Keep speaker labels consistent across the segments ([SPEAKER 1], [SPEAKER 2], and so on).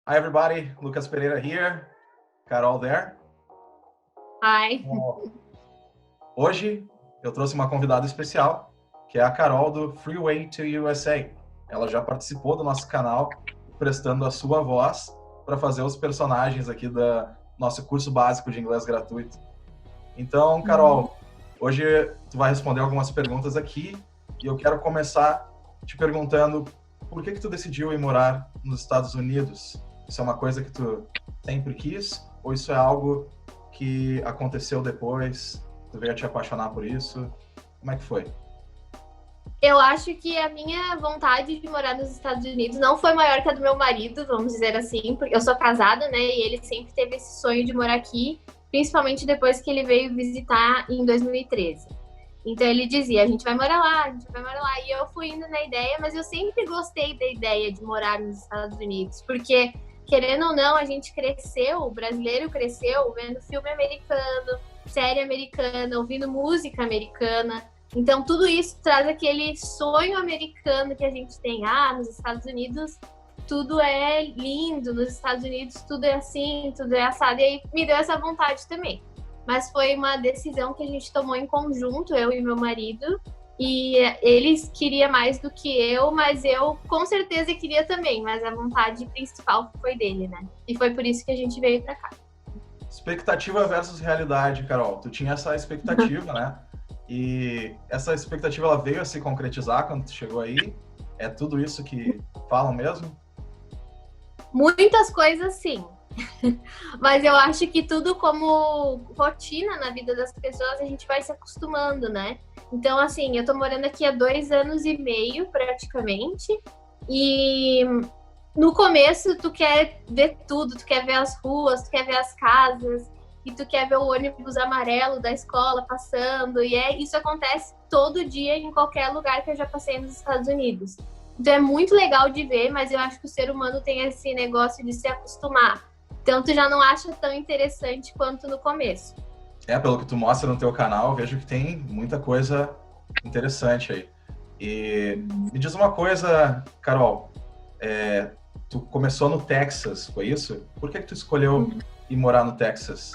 [SPEAKER 1] Hi everybody, Lucas Pereira here, Carol there.
[SPEAKER 2] Hi.
[SPEAKER 1] Hoje eu trouxe uma convidada especial, que é a Carol do Freeway to USA. Ela já participou do nosso canal, prestando a sua voz para fazer os personagens aqui do nosso curso básico de inglês gratuito. Então, Carol, hoje tu vai responder algumas perguntas aqui e eu quero começar te perguntando por que tu decidiu ir morar nos Estados Unidos? Isso é uma coisa que tu sempre quis ou isso é algo que aconteceu depois? Tu veio te apaixonar por isso? Como é que foi?
[SPEAKER 2] Eu acho que a minha vontade de morar nos Estados Unidos não foi maior que a do meu marido, vamos dizer assim, porque eu sou casada, né? E ele sempre teve esse sonho de morar aqui, principalmente depois que ele veio visitar em 2013. Então ele dizia, a gente vai morar lá, a gente vai morar lá. E eu fui indo na ideia, mas eu sempre gostei da ideia de morar nos Estados Unidos, porque, querendo ou não, a gente cresceu, o brasileiro cresceu vendo filme americano, série americana, ouvindo música americana. Então, tudo isso traz aquele sonho americano que a gente tem. Nos Estados Unidos tudo é lindo, nos Estados Unidos tudo é assim, tudo é assado. E aí me deu essa vontade também. Mas foi uma decisão que a gente tomou em conjunto, eu e meu marido. E eles queriam mais do que eu, mas eu com certeza queria também. Mas a vontade principal foi dele, né? E foi por isso que a gente veio pra cá.
[SPEAKER 1] Expectativa versus realidade, Carol. Tu tinha essa expectativa, né? E essa expectativa ela veio a se concretizar quando tu chegou aí? É tudo isso que falam mesmo?
[SPEAKER 2] Muitas coisas sim. Mas eu acho que tudo como rotina na vida das pessoas, a gente vai se acostumando, né? Então, assim, eu tô morando aqui há 2 anos e meio, praticamente. E no começo, tu quer ver tudo. Tu quer ver as ruas, tu quer ver as casas. E tu quer ver o ônibus amarelo da escola passando. E isso acontece todo dia em qualquer lugar que eu já passei nos Estados Unidos. Então é muito legal de ver, mas eu acho que o ser humano tem esse negócio de se acostumar. Então tu já não acha tão interessante quanto no começo.
[SPEAKER 1] Pelo que tu mostra no teu canal, eu vejo que tem muita coisa interessante aí. E me diz uma coisa, Carol, tu começou no Texas, foi isso? Por que tu escolheu ir morar no Texas?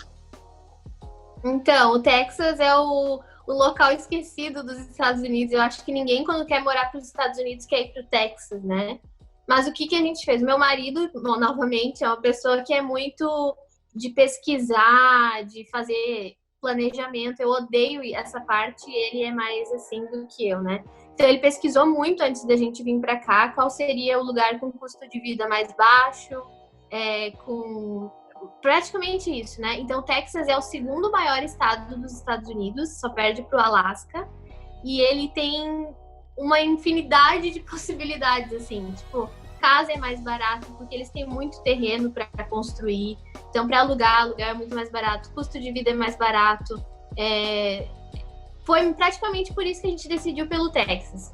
[SPEAKER 2] Então, o Texas é o local esquecido dos Estados Unidos. Eu acho que ninguém, quando quer morar para os Estados Unidos, quer ir para o Texas, né? Mas o que a gente fez? Meu marido, novamente, é uma pessoa que é muito de pesquisar, de fazer planejamento. Eu odeio essa parte e ele é mais assim do que eu, né? Então ele pesquisou muito antes da gente vir para cá, qual seria o lugar com custo de vida mais baixo, com praticamente isso, né? Então, Texas é o segundo maior estado dos Estados Unidos, só perde para o Alasca, e ele tem uma infinidade de possibilidades, assim, tipo, casa é mais barato porque eles têm muito terreno para construir, então para alugar é muito mais barato, custo de vida é mais barato. Foi praticamente por isso que a gente decidiu pelo Texas,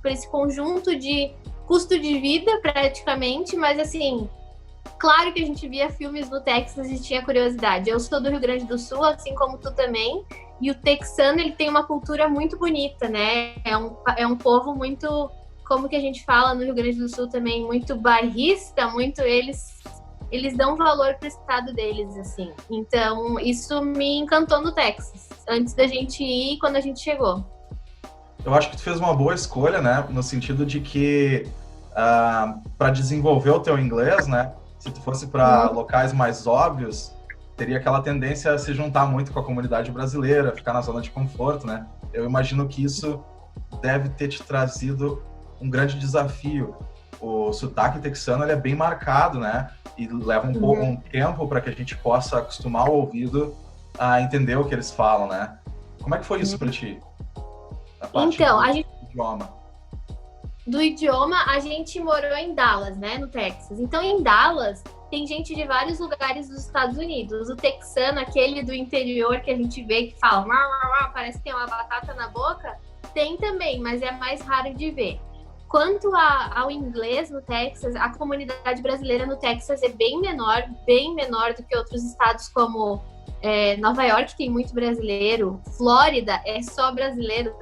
[SPEAKER 2] por esse conjunto de custo de vida praticamente, mas assim, claro que a gente via filmes no Texas e tinha curiosidade. Eu sou do Rio Grande do Sul, assim como tu também. E o texano, ele tem uma cultura muito bonita, né? É um povo muito, como que a gente fala no Rio Grande do Sul também, muito bairrista, muito eles dão valor pro estado deles, assim. Então, isso me encantou no Texas, antes da gente ir e quando a gente chegou.
[SPEAKER 1] Eu acho que tu fez uma boa escolha, né? No sentido de que para desenvolver o teu inglês, né? Se tu fosse para locais mais óbvios, teria aquela tendência a se juntar muito com a comunidade brasileira, ficar na zona de conforto, né? Eu imagino que isso deve ter te trazido um grande desafio. O sotaque texano ele é bem marcado, né? E leva um tempo para que a gente possa acostumar o ouvido a entender o que eles falam, né? Como é que foi isso para ti? A parte
[SPEAKER 2] Então,
[SPEAKER 1] do idioma.
[SPEAKER 2] Do idioma, a gente morou em Dallas, né, no Texas. Então, em Dallas, tem gente de vários lugares dos Estados Unidos. O texano, aquele do interior que a gente vê que fala, parece que tem uma batata na boca, tem também, mas é mais raro de ver. Quanto ao inglês no Texas, a comunidade brasileira no Texas é bem menor do que outros estados como Nova York, tem muito brasileiro, Flórida é só brasileiro,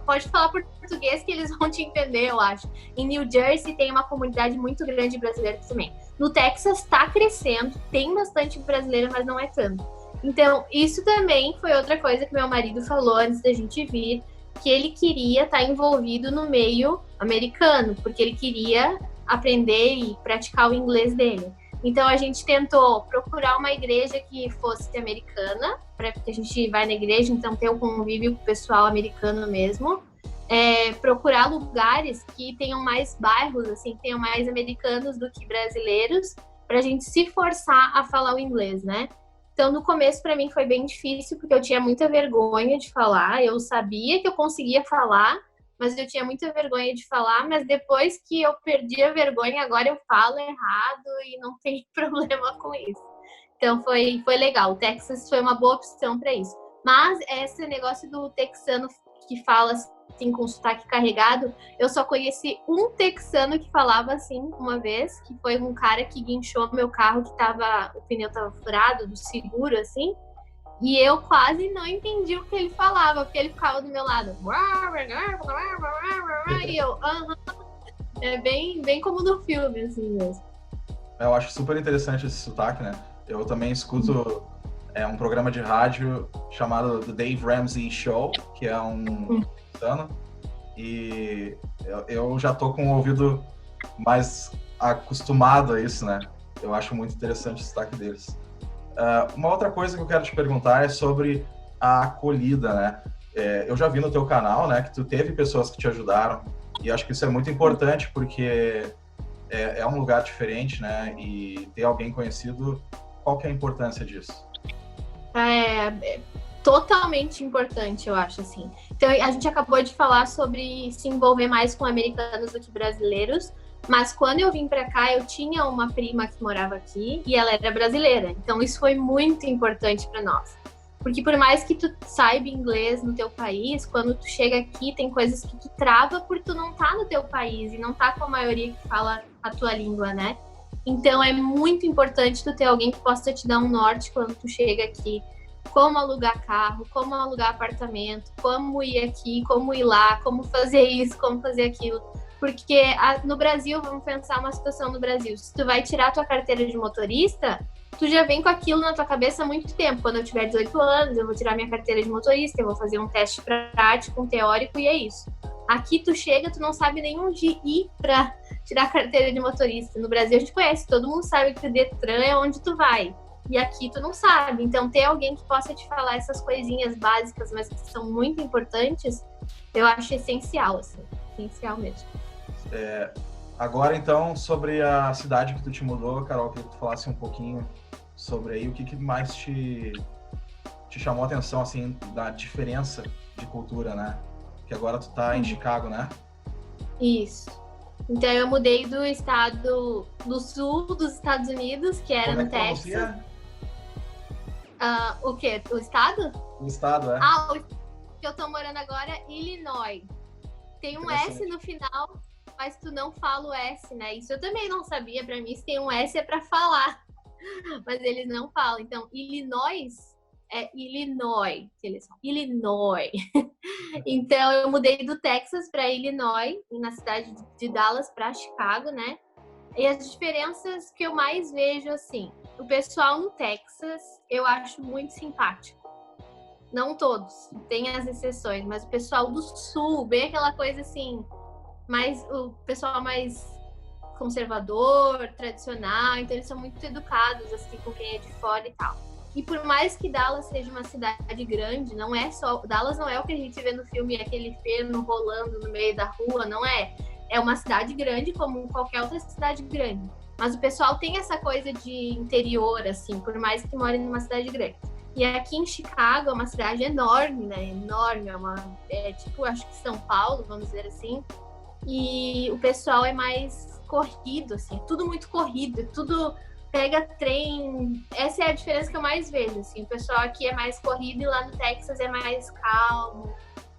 [SPEAKER 2] pode falar português que eles vão te entender, eu acho. Em New Jersey tem uma comunidade muito grande brasileira também. No Texas tá crescendo, tem bastante brasileiro, mas não é tanto. Então, isso também foi outra coisa que meu marido falou antes da gente vir, que ele queria estar envolvido no meio americano, porque ele queria aprender e praticar o inglês dele. Então, a gente tentou procurar uma igreja que fosse americana, porque a gente vai na igreja, então ter o convívio com o pessoal americano mesmo. Procurar lugares que tenham mais bairros, assim, que tenham mais americanos do que brasileiros, para a gente se forçar a falar o inglês, né? Então, no começo, para mim, foi bem difícil, porque eu tinha muita vergonha de falar. Eu sabia que eu conseguia falar, mas eu tinha muita vergonha de falar. Mas depois que eu perdi a vergonha, agora eu falo errado e não tem problema com isso. Então, foi legal. O Texas foi uma boa opção para isso. Mas esse negócio do texano que fala assim, com sotaque carregado, eu só conheci um texano que falava assim uma vez, que foi um cara que guinchou meu carro, que o pneu estava furado, do seguro, assim, e eu quase não entendi o que ele falava, porque ele ficava do meu lado. E eu, é bem como no filme, assim mesmo.
[SPEAKER 1] Eu acho super interessante esse sotaque, né? Eu também escuto um programa de rádio chamado The Dave Ramsey Show, que é um ano, e eu já tô com o ouvido mais acostumado a isso, né? Eu acho muito interessante o sotaque deles. Uma outra coisa que eu quero te perguntar é sobre a acolhida, né? Eu já vi no teu canal, né, que tu teve pessoas que te ajudaram, e acho que isso é muito importante, porque é um lugar diferente, né? E ter alguém conhecido, qual que é a importância disso?
[SPEAKER 2] Totalmente importante, eu acho, assim. Então, a gente acabou de falar sobre se envolver mais com americanos do que brasileiros, mas quando eu vim pra cá, eu tinha uma prima que morava aqui e ela era brasileira. Então, isso foi muito importante pra nós. Porque por mais que tu saiba inglês no teu país, quando tu chega aqui, tem coisas que tu trava por tu não tá no teu país e não tá com a maioria que fala a tua língua, né? Então, é muito importante tu ter alguém que possa te dar um norte quando tu chega aqui. Como alugar carro, como alugar apartamento, como ir aqui, como ir lá, como fazer isso, como fazer aquilo. Porque no Brasil, vamos pensar uma situação no Brasil, se tu vai tirar tua carteira de motorista, tu já vem com aquilo na tua cabeça há muito tempo. Quando eu tiver 18 anos, eu vou tirar minha carteira de motorista, eu vou fazer um teste prático, um teórico e é isso. Aqui tu chega, tu não sabe nem onde ir pra tirar a carteira de motorista. No Brasil a gente conhece, todo mundo sabe que o Detran é onde tu vai. E aqui tu não sabe. Então, ter alguém que possa te falar essas coisinhas básicas, mas que são muito importantes, eu acho essencial, assim. Essencial mesmo.
[SPEAKER 1] Agora, então, sobre a cidade que tu te mudou, Carol, eu queria que tu falasse um pouquinho sobre aí, o que mais te chamou a atenção, assim, da diferença de cultura, né? Que agora tu tá em Chicago, né?
[SPEAKER 2] Isso. Então, eu mudei do estado do sul dos Estados Unidos, que era no Texas. O quê? O estado?
[SPEAKER 1] O estado, é.
[SPEAKER 2] O que eu tô morando agora é Illinois. Tem um S no final, mas tu não fala o S, né? Isso eu também não sabia. Pra mim, se tem um S é pra falar. Mas eles não falam. Então, Illinois é Illinois. Que eles falam. Illinois. Então, eu mudei do Texas pra Illinois, na cidade de Dallas pra Chicago, né? E as diferenças que eu mais vejo, assim, o pessoal no Texas, eu acho muito simpático. Não todos, tem as exceções, mas o pessoal do sul, bem aquela coisa assim, o pessoal mais conservador, tradicional, então eles são muito educados, assim, com quem é de fora e tal. E por mais que Dallas seja uma cidade grande, Dallas não é o que a gente vê no filme, aquele feno rolando no meio da rua, não é. É uma cidade grande como qualquer outra cidade grande. Mas o pessoal tem essa coisa de interior, assim, por mais que more numa cidade grande. E aqui em Chicago é uma cidade enorme, né? Enorme, tipo, acho que São Paulo, vamos dizer assim. E o pessoal é mais corrido, assim, tudo muito corrido, tudo pega trem. Essa é a diferença que eu mais vejo, assim. O pessoal aqui é mais corrido e lá no Texas é mais calmo.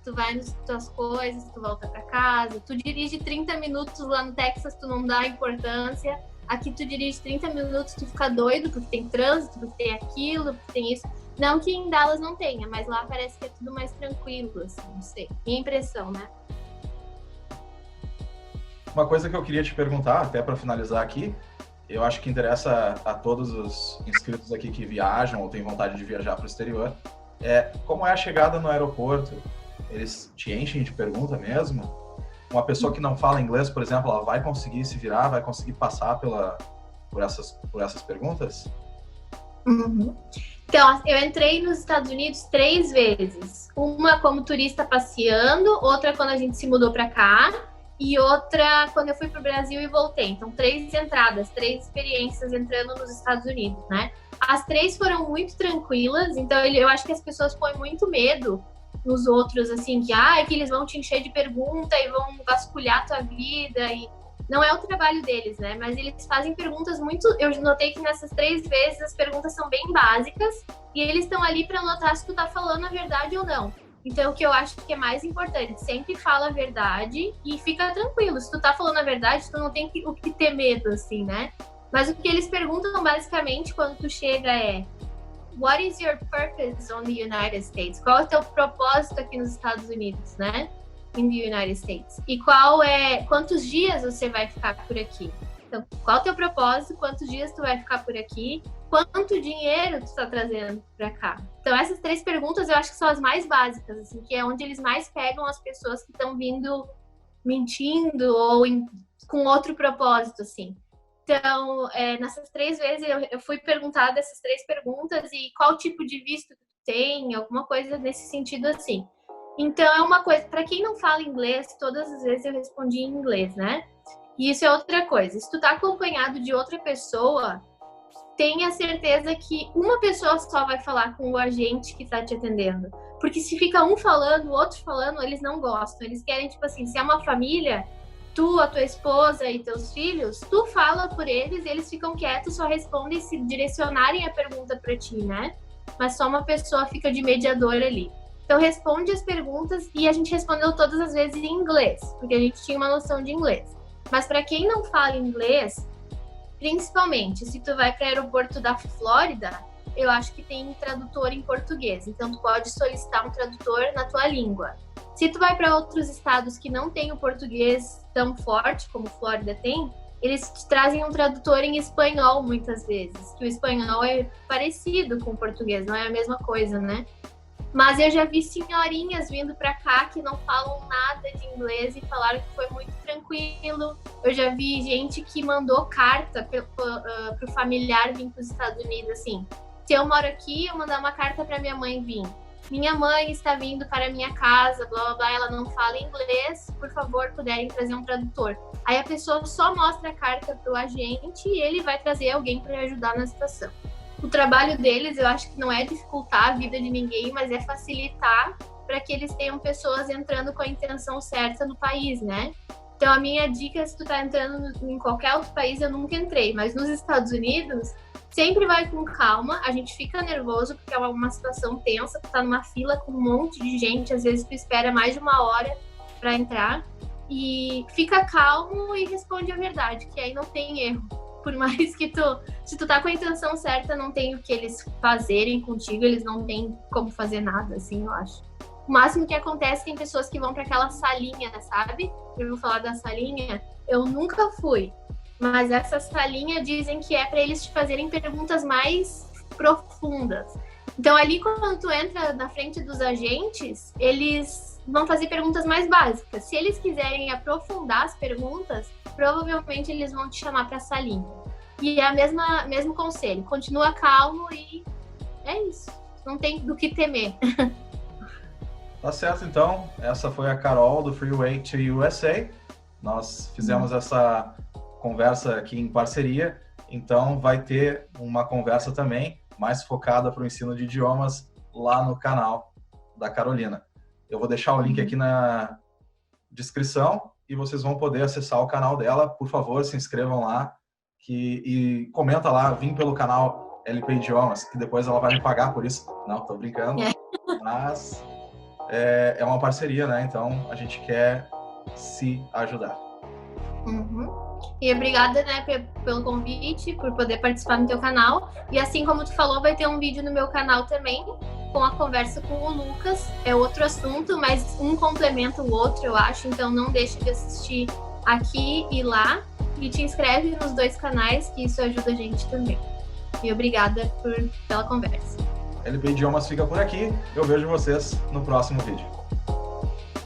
[SPEAKER 2] Tu vai nas tuas coisas, tu volta pra casa. Tu dirige 30 minutos lá no Texas, tu não dá importância. Aqui tu dirige 30 minutos, tu fica doido, porque tem trânsito, porque tem aquilo, porque tem isso. Não que em Dallas não tenha, mas lá parece que é tudo mais tranquilo, assim, não sei. Minha impressão, né?
[SPEAKER 1] Uma coisa que eu queria te perguntar, até para finalizar aqui, eu acho que interessa a todos os inscritos aqui que viajam ou têm vontade de viajar para o exterior, como é a chegada no aeroporto? Eles te enchem de pergunta mesmo? Uma pessoa que não fala inglês, por exemplo, ela vai conseguir se virar, vai conseguir passar por essas perguntas?
[SPEAKER 2] Uhum. Então, eu entrei nos Estados Unidos 3 vezes. Uma como turista passeando, outra quando a gente se mudou para cá e outra quando eu fui para o Brasil e voltei. Então, 3 entradas, 3 experiências entrando nos Estados Unidos, né? As 3 foram muito tranquilas, então eu acho que as pessoas põem muito medo nos outros, assim, que eles vão te encher de pergunta e vão vasculhar a tua vida e não é o trabalho deles, né? Mas eles fazem perguntas muito. Eu notei que nessas 3 vezes as perguntas são bem básicas e eles estão ali para notar se tu tá falando a verdade ou não. Então, o que eu acho que é mais importante, sempre fala a verdade e fica tranquilo. Se tu tá falando a verdade, tu não tem o que ter medo, assim, né? Mas o que eles perguntam basicamente quando tu chega é: What is your purpose on the United States? Qual é o teu propósito aqui nos Estados Unidos, né? In the United States. E quantos dias você vai ficar por aqui? Então, qual é o teu propósito? Quantos dias tu vai ficar por aqui? Quanto dinheiro tu está trazendo para cá? Então, essas 3 perguntas eu acho que são as mais básicas, assim, que é onde eles mais pegam as pessoas que estão vindo mentindo ou com outro propósito, assim. Então, nessas 3 vezes eu fui perguntada essas 3 perguntas e qual tipo de visto que tu tem, alguma coisa nesse sentido, assim. Então, é uma coisa, para quem não fala inglês, todas as vezes eu respondi em inglês, né? E isso é outra coisa. Se tu tá acompanhado de outra pessoa, tenha certeza que uma pessoa só vai falar com o agente que tá te atendendo. Porque se fica um falando, o outro falando, eles não gostam. Eles querem, tipo assim, se é uma família, tu, a tua esposa e teus filhos, tu fala por eles, eles ficam quietos, só respondem se direcionarem a pergunta para ti, né? Mas só uma pessoa fica de mediador ali. Então, responde as perguntas e a gente respondeu todas as vezes em inglês, porque a gente tinha uma noção de inglês. Mas para quem não fala inglês, principalmente se tu vai para o aeroporto da Flórida, eu acho que tem tradutor em português. Então, tu pode solicitar um tradutor na tua língua. Se tu vai para outros estados que não tem o português tão forte como Flórida tem, eles te trazem um tradutor em espanhol muitas vezes, que o espanhol é parecido com o português, não é a mesma coisa, né? Mas eu já vi senhorinhas vindo para cá que não falam nada de inglês e falaram que foi muito tranquilo. Eu já vi gente que mandou carta pro familiar vir para os Estados Unidos, assim. Se eu moro aqui, eu mandar uma carta para minha mãe vir. Minha mãe está vindo para minha casa, blá, blá, blá, ela não fala inglês, por favor, puderem trazer um tradutor. Aí a pessoa só mostra a carta pro agente e ele vai trazer alguém para ajudar na situação. O trabalho deles, eu acho que não é dificultar a vida de ninguém, mas é facilitar para que eles tenham pessoas entrando com a intenção certa no país, né? Então, a minha dica, se tu tá entrando em qualquer outro país, eu nunca entrei, mas nos Estados Unidos, sempre vai com calma, a gente fica nervoso, porque é uma situação tensa, tu tá numa fila com um monte de gente, às vezes tu espera mais de 1 hora para entrar, e fica calmo e responde a verdade, que aí não tem erro. Por mais que se tu tá com a intenção certa, não tem o que eles fazerem contigo, eles não têm como fazer nada, assim, eu acho. O máximo que acontece, tem pessoas que vão para aquela salinha, sabe? Eu vou falar da salinha, eu nunca fui, mas essa salinha dizem que é para eles te fazerem perguntas mais profundas. Então, ali, quando tu entra na frente dos agentes, eles vão fazer perguntas mais básicas. Se eles quiserem aprofundar as perguntas, provavelmente eles vão te chamar para a salinha. E é mesmo conselho, continua calmo e é isso. Não tem do que temer.
[SPEAKER 1] Tá certo, então. Essa foi a Carol do Freeway to USA. Nós fizemos essa conversa aqui em parceria, então vai ter uma conversa também mais focada para o ensino de idiomas lá no canal da Carolina. Eu vou deixar o link aqui na descrição e vocês vão poder acessar o canal dela. Por favor, se inscrevam lá e comenta lá, vim pelo canal LP Idiomas, que depois ela vai me pagar por isso. Não, tô brincando. Mas é uma parceria, né? Então a gente quer se ajudar.
[SPEAKER 2] E obrigada, né, pelo convite, por poder participar no teu canal. E assim como tu falou, vai ter um vídeo no meu canal também, com a conversa com o Lucas. É outro assunto, mas um complementa o outro, eu acho. Então não deixe de assistir aqui e lá. E te inscreve nos 2 canais, que isso ajuda a gente também. E obrigada pela conversa.
[SPEAKER 1] LP Idiomas fica por aqui. Eu vejo vocês no próximo vídeo.